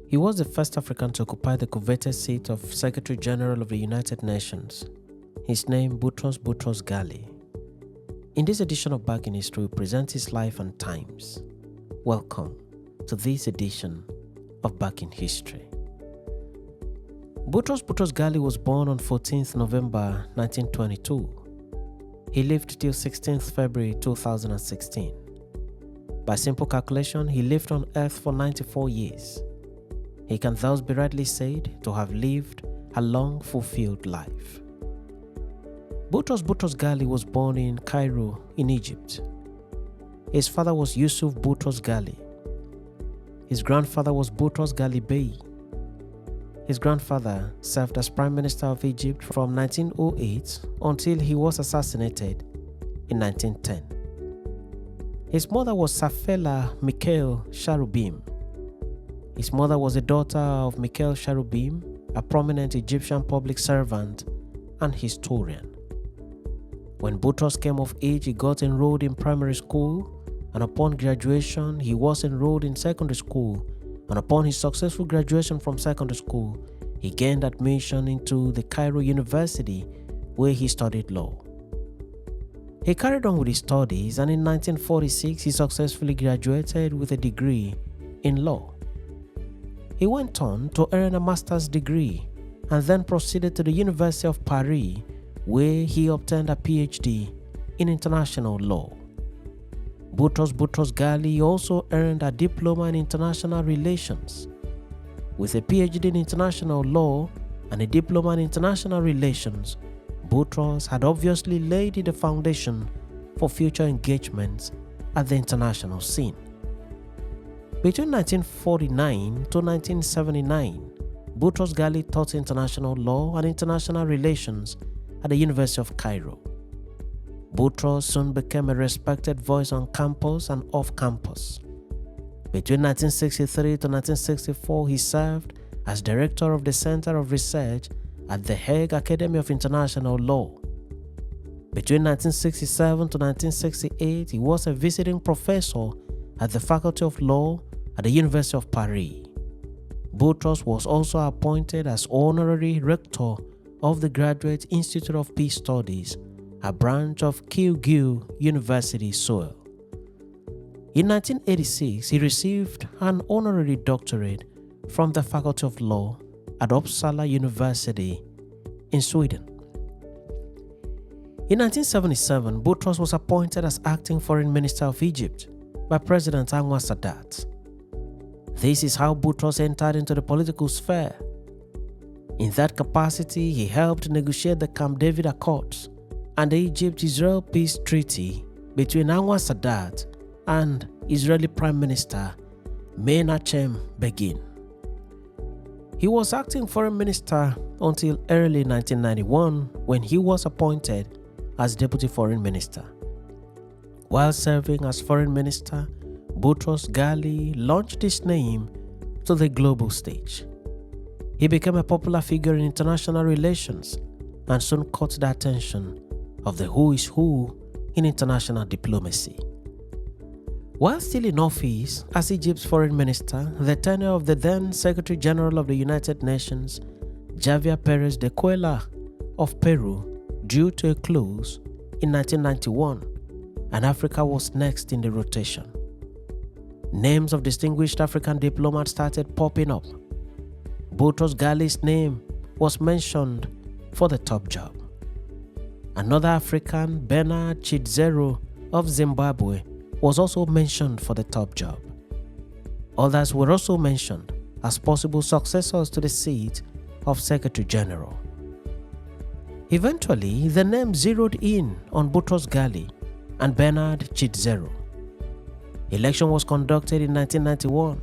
He was the first African to occupy the coveted seat of Secretary General of the United Nations. His name, Boutros Ghali. In this edition of Back in History, we present his life and times. Welcome to this edition of Back in History. Boutros Ghali was born on 14th November 1922. He lived till 16th February 2016. By simple calculation, he lived on earth for 94 years. He can thus be rightly said to have lived a long, fulfilled life. Boutros Ghali was born in Cairo, in Egypt. His father was Yusuf Boutros Ghali. His grandfather was Boutros Ghali Bey. His grandfather served as Prime Minister of Egypt from 1908 until he was assassinated in 1910. His mother was Safela Mikhail Cherubim. His mother was a daughter of Mikhail Cherubim, a prominent Egyptian public servant and historian. When Boutros came of age, he got enrolled in primary school, and upon graduation, he was enrolled in secondary school, and upon his successful graduation from secondary school, he gained admission into the Cairo University, where he studied law. He carried on with his studies, and in 1946, he successfully graduated with a degree in law. He went on to earn a master's degree and then proceeded to the University of Paris, where he obtained a PhD in international law. Boutros Ghali also earned a diploma in international relations. With a PhD in international law and a diploma in international relations, Boutros had obviously laid the foundation for future engagements at the international scene. Between 1949 to 1979, Boutros Ghali taught international law and international relations at the University of Cairo. Boutros soon became a respected voice on campus and off campus. Between 1963 to 1964, he served as director of the Center of Research at the Hague Academy of International Law. Between 1967 to 1968, he was a visiting professor at the Faculty of Law at the University of Paris. Boutros was also appointed as honorary rector of the Graduate Institute of Peace Studies, a branch of Kyiv University, Seoul. In 1986, he received an honorary doctorate from the Faculty of Law at Uppsala University in Sweden. In 1977, Boutros was appointed as acting foreign minister of Egypt by President Anwar Sadat. This is how Boutros entered into the political sphere. In that capacity, he helped negotiate the Camp David Accords and the Egypt-Israel peace treaty between Anwar Sadat and Israeli Prime Minister Menachem Begin. He was acting foreign minister until early 1991 when he was appointed as deputy foreign minister. While serving as foreign minister, Boutros Ghali launched his name to the global stage. He became a popular figure in international relations and soon caught the attention of the who is who in international diplomacy. While still in office as Egypt's foreign minister, the tenure of the then Secretary General of the United Nations, Javier Perez de Cuellar of Peru, drew to a close in 1991, and Africa was next in the rotation. Names of distinguished African diplomats started popping up. Boutros Ghali's name was mentioned for the top job. Another African, Bernard Chidzero of Zimbabwe, was also mentioned for the top job. Others were also mentioned as possible successors to the seat of Secretary General. Eventually, the name zeroed in on Boutros Ghali and Bernard Chidzero. Election was conducted in 1991.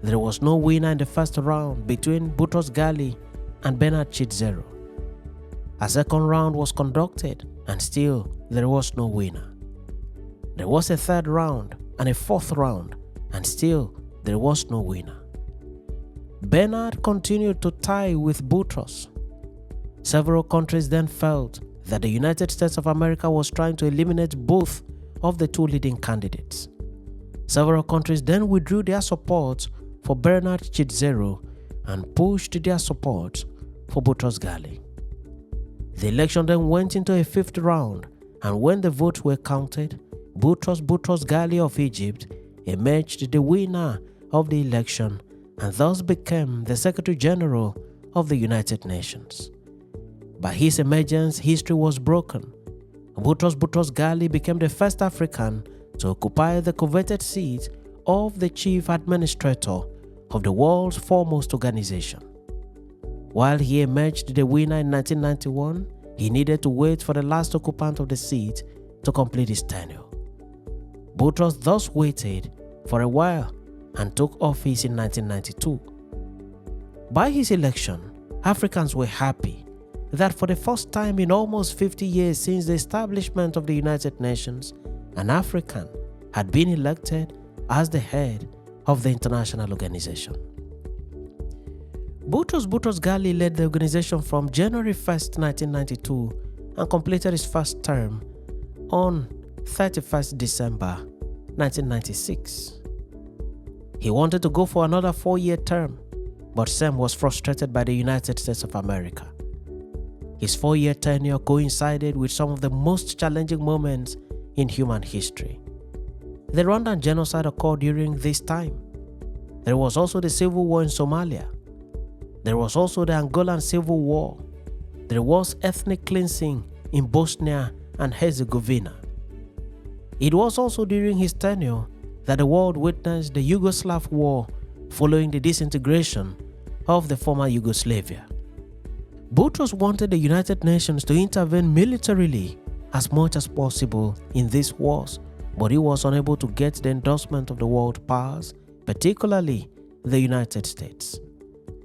There was no winner in the first round between Boutros Ghali and Bernard Chidzero. A second round was conducted and still there was no winner. There was a third round and a fourth round and still there was no winner. Bernard continued to tie with Boutros. Several countries then felt that the United States of America was trying to eliminate both of the two leading candidates. Several countries then withdrew their support for Bernard Chidzero and pushed their support for Boutros Ghali. The election then went into a fifth round, and when the votes were counted, Boutros Ghali of Egypt emerged the winner of the election and thus became the Secretary General of the United Nations. By his emergence, history was broken. Boutros Ghali became the first African to occupy the coveted seat of the Chief Administrator of the world's foremost organization. While he emerged the winner in 1991, he needed to wait for the last occupant of the seat to complete his tenure. Boutros thus waited for a while and took office in 1992. By his election, Africans were happy that for the first time in almost 50 years since the establishment of the United Nations, an African had been elected as the head of the international organization. Boutros Ghali led the organization from January 1st, 1992 and completed his first term on 31st December 1996. He wanted to go for another 4-year term, but Sam was frustrated by the United States of America. His 4-year tenure coincided with some of the most challenging moments in human history. The Rwandan genocide occurred during this time. There was also the civil war in Somalia. There was also the Angolan Civil War. There was ethnic cleansing in Bosnia and Herzegovina. It was also during his tenure that the world witnessed the Yugoslav War following the disintegration of the former Yugoslavia. Boutros wanted the United Nations to intervene militarily as much as possible in these wars, but he was unable to get the endorsement of the world powers, particularly the United States.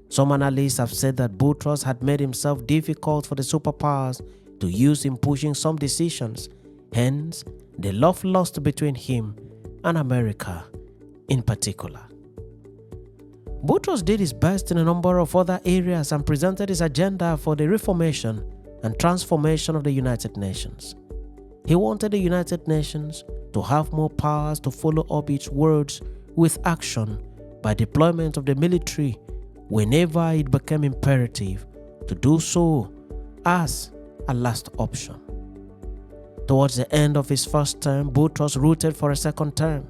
Some analysts have said that Boutros had made himself difficult for the superpowers to use in pushing some decisions, hence the love lost between him and America in particular. Boutros did his best in a number of other areas and presented his agenda for the reformation and transformation of the United Nations. He wanted the United Nations to have more powers to follow up its words with action by deployment of the military whenever it became imperative to do so as a last option. Towards the end of his first term, Boutros rooted for a second term.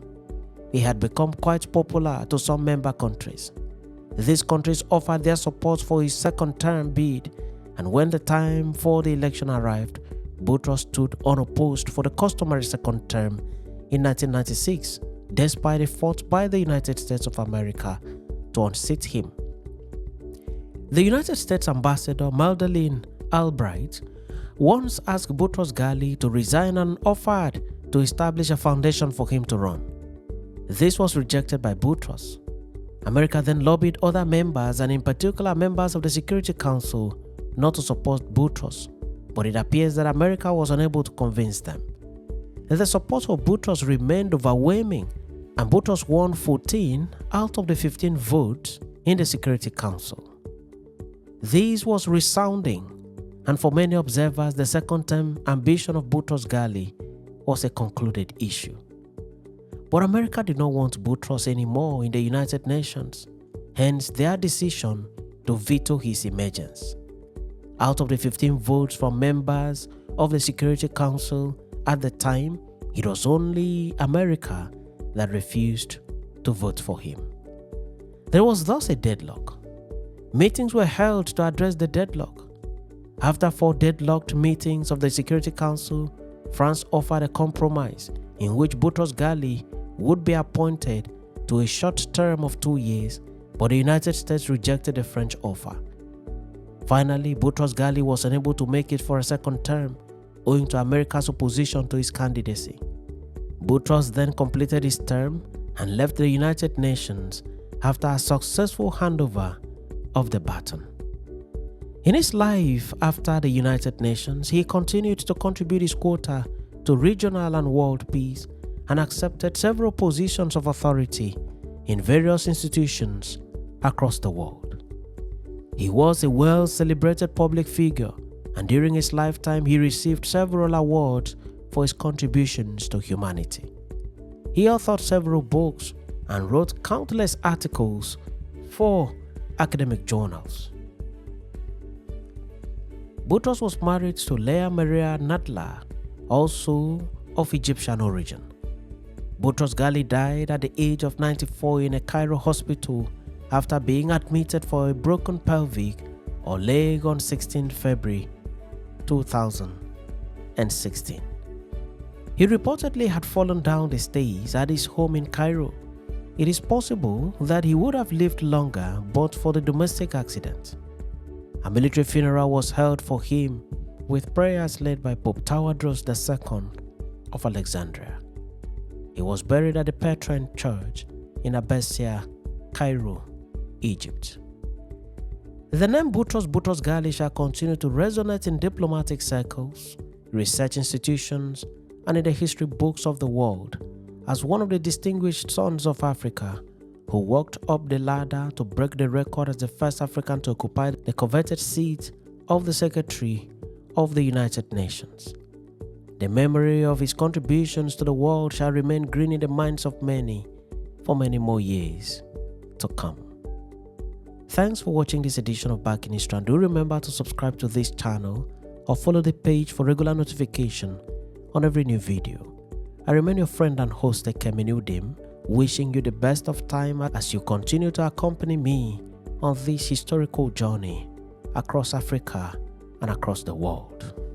He had become quite popular to some member countries. These countries offered their support for his second term bid, and when the time for the election arrived, Boutros stood unopposed for the customary second term in 1996, despite a fought by the United States of America to unseat him. The United States Ambassador Madeleine Albright once asked Boutros Ghali to resign and offered to establish a foundation for him to run. This was rejected by Boutros. America then lobbied other members, and in particular members of the Security Council, not to support Boutros, but it appears that America was unable to convince them. The support for Boutros remained overwhelming, and Boutros won 14 out of the 15 votes in the Security Council. This was resounding, and for many observers, the second-term ambition of Boutros Ghali was a concluded issue. But America did not want Boutros anymore in the United Nations, hence their decision to veto his emergence. Out of the 15 votes from members of the Security Council at the time, it was only America that refused to vote for him. There was thus a deadlock. Meetings were held to address the deadlock. After 4 deadlocked meetings of the Security Council, France offered a compromise in which Boutros Ghali would be appointed to a short term of 2 years, but the United States rejected the French offer. Finally, Boutros Ghali was unable to make it for a second term owing to America's opposition to his candidacy. Boutros then completed his term and left the United Nations after a successful handover of the baton. In his life after the United Nations, he continued to contribute his quota to regional and world peace and accepted several positions of authority in various institutions across the world. He was a well-celebrated public figure, and during his lifetime he received several awards for his contributions to humanity. He authored several books and wrote countless articles for academic journals. Boutros was married to Leah Maria Nadler, also of Egyptian origin. Boutros Ghali died at the age of 94 in a Cairo hospital after being admitted for a broken pelvic or leg on 16 February 2016. He reportedly had fallen down the stairs at his home in Cairo. It is possible that he would have lived longer but for the domestic accident. A military funeral was held for him with prayers led by Pope Tawadros II of Alexandria. He was buried at the Petrine Church in Abbasia, Cairo, Egypt. The name Boutros Ghali shall continue to resonate in diplomatic circles, research institutions, and in the history books of the world as one of the distinguished sons of Africa who walked up the ladder to break the record as the first African to occupy the coveted seat of the Secretary of the United Nations. The memory of his contributions to the world shall remain green in the minds of many for many more years to come. Thanks for watching this edition of Back in History, and do remember to subscribe to this channel or follow the page for regular notification on every new video. I remain your friend and host Ekemi Udim, wishing you the best of time as you continue to accompany me on this historical journey across Africa and across the world.